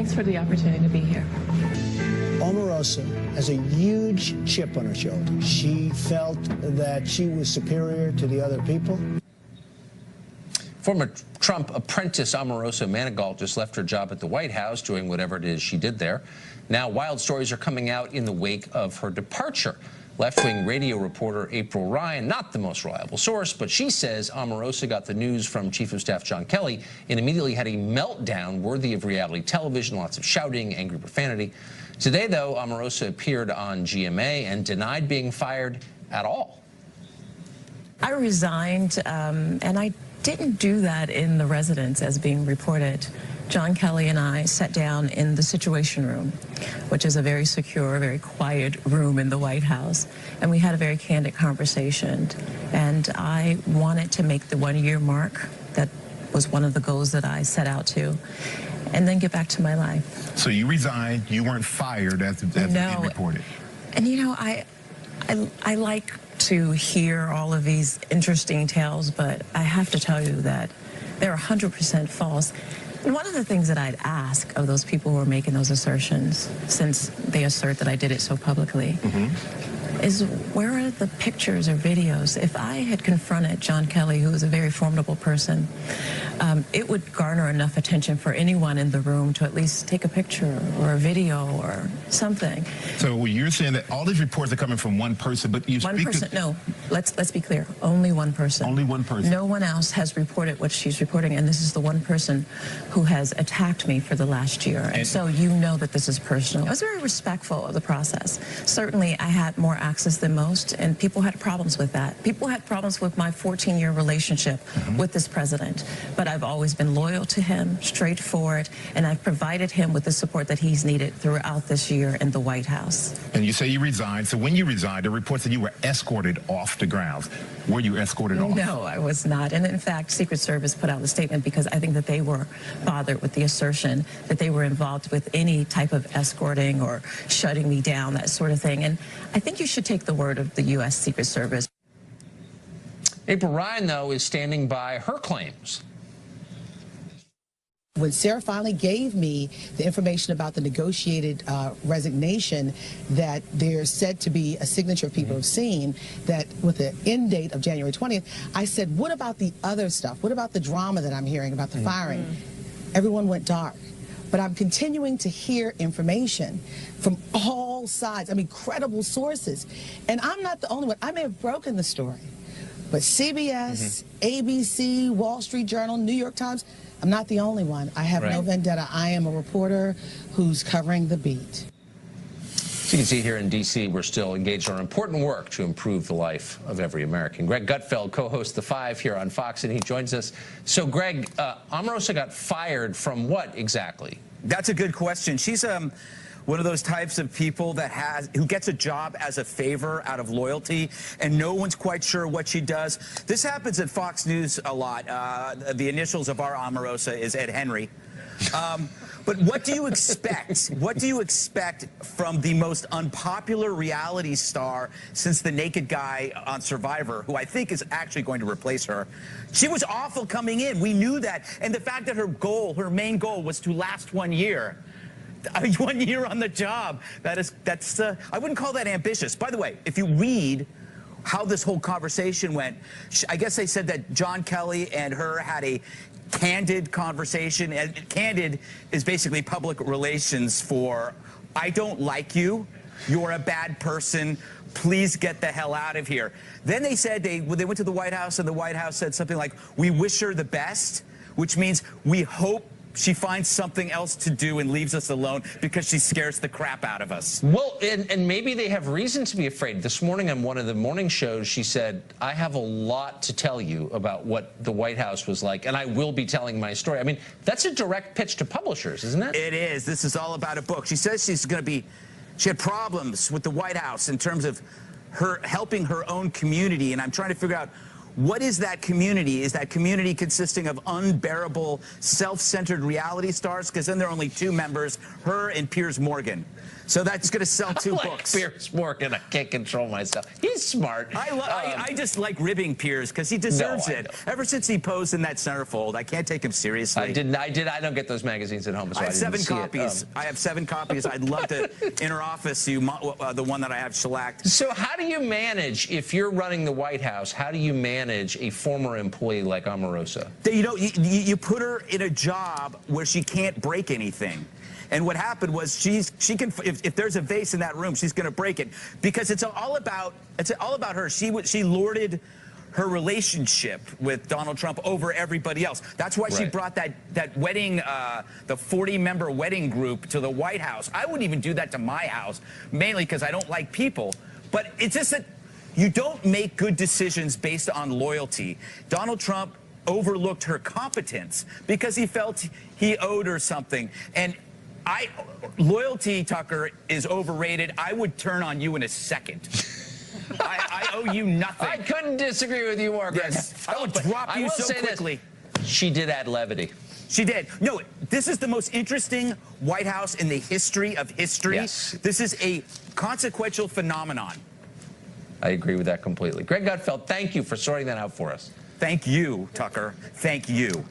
Thanks for the opportunity to be here. Omarosa has a huge chip on her shoulder. She felt that she was superior to the other people. Former Trump apprentice Omarosa Manigault just left her job at the White House doing whatever it is she did there. Now wild stories are coming out in the wake of her departure. Left-wing radio reporter April Ryan, not the most reliable source, but she says Omarosa got the news from Chief of Staff John Kelly and immediately had a meltdown worthy of reality television, lots of shouting, angry profanity. Today, though, Omarosa appeared on GMA and denied being fired at all. I resigned, and I didn't do that in the residence as being reported. John Kelly and I sat down in the Situation Room, which is a very secure, very quiet room in the White House, and we had a very candid conversation. And I wanted to make the 1-year mark. That was one of the goals that I set out to, and then get back to my life. So you resigned, you weren't fired as being reported. And you know, I like to hear all of these interesting tales, but I have to tell you that they're 100% false. And one of the things that I'd ask of those people who are making those assertions, since they assert that I did it so publicly, is where are the pictures or videos? If I had confronted John Kelly, who is a very formidable person, it would garner enough attention for anyone in the room to at least take a picture or a video or something. So you're saying that all these reports are coming from one person, but you one speak person? to... No, let's be clear. Only one person. Only one person. No one else has reported what she's reporting, and this is the one person who has attacked me for the last year. And so you know that this is personal. I was very respectful of the process. Certainly, I had more access than most, and people had problems with that. People had problems with my 14-year relationship with this president, but I've always been loyal to him, straightforward, and I've provided him with the support that he's needed throughout this year in the White House. And you say you resigned. So when you resigned, the reports that you were escorted off the grounds. Were you escorted off? No, I was not. And in fact, Secret Service put out a statement because I think that they were bothered with the assertion that they were involved with any type of escorting or shutting me down, that sort of thing. And I think you should take the word of the U.S. Secret Service. April Ryan, though, is standing by her claims. When Sarah finally gave me the information about the negotiated resignation, that there's said to be a signature people have seen, that with the end date of January 20th, I said, what about the other stuff? What about the drama that I'm hearing about the firing? Everyone went dark. But I'm continuing to hear information from all sides, I mean, credible sources. And I'm not the only one. I may have broken the story, but CBS, ABC, Wall Street Journal, New York Times, I'm not the only one. I have no vendetta. I am a reporter who's covering the beat. So you can see here in D.C., we're still engaged on important work to improve the life of every American. Greg Gutfield co-hosts The Five here on Fox, and he joins us. So, Greg, Omarosa got fired from what exactly? That's a good question. She's one of those types of people that who gets a job as a favor out of loyalty, and no one's quite sure what she does. This happens at Fox News a lot. The initials of our Omarosa is Ed Henry. But what do you expect? What do you expect from the most unpopular reality star since the naked guy on Survivor, who I think is actually going to replace her? She was awful coming in. We knew that. And the fact that her main goal was to last 1 year. 1 year on the job. That's I wouldn't call that ambitious. By the way, if you read how this whole conversation went, I guess they said that John Kelly and her had a candid conversation, and candid is basically public relations for, I don't like you, you're a bad person, please get the hell out of here. Then they said they went to the White House, and the White House said something like, we wish her the best, which means we hope she finds something else to do and leaves us alone because she scares the crap out of us. Well, and maybe they have reason to be afraid. This morning on one of the morning shows, she said, I have a lot to tell you about what the White House was like, and I will be telling my story. I mean, that's a direct pitch to publishers, isn't it? It is. This is all about a book. She says she had problems with the White House in terms of her helping her own community, and I'm trying to figure out, what is that community? Is that community consisting of unbearable, self-centered reality stars? Because then there are only two members, her and Piers Morgan. So that's going to sell 2 like books. Piers Morgan. I can't control myself. He's smart. I just like ribbing Piers because he deserves it. Ever since he posed in that centerfold, I can't take him seriously. I don't get those magazines at home, so I have 7 see copies. I have 7 copies. I'd love to interoffice you, the one that I have shellacked. So how do you manage, if you're running the White House, how do you manage a former employee like Omarosa? You know, you put her in a job where she can't break anything. And what happened was she can, if there's a vase in that room, she's going to break it, because it's all about her. She lorded her relationship with Donald Trump over everybody else. That's why she brought that wedding, the 40-member wedding group to the White House. I wouldn't even do that to my house, mainly because I don't like people. But it's just that you don't make good decisions based on loyalty. Donald Trump overlooked her competence because he felt he owed her something. And loyalty, Tucker, is overrated. I would turn on you in a second. I owe you nothing. I couldn't disagree with you more, Greg. Yes. I would drop you so quickly. She did add levity. She did. No, this is the most interesting White House in the history of history. Yes. This is a consequential phenomenon. I agree with that completely. Greg Gutfield, thank you for sorting that out for us. Thank you, Tucker. Thank you.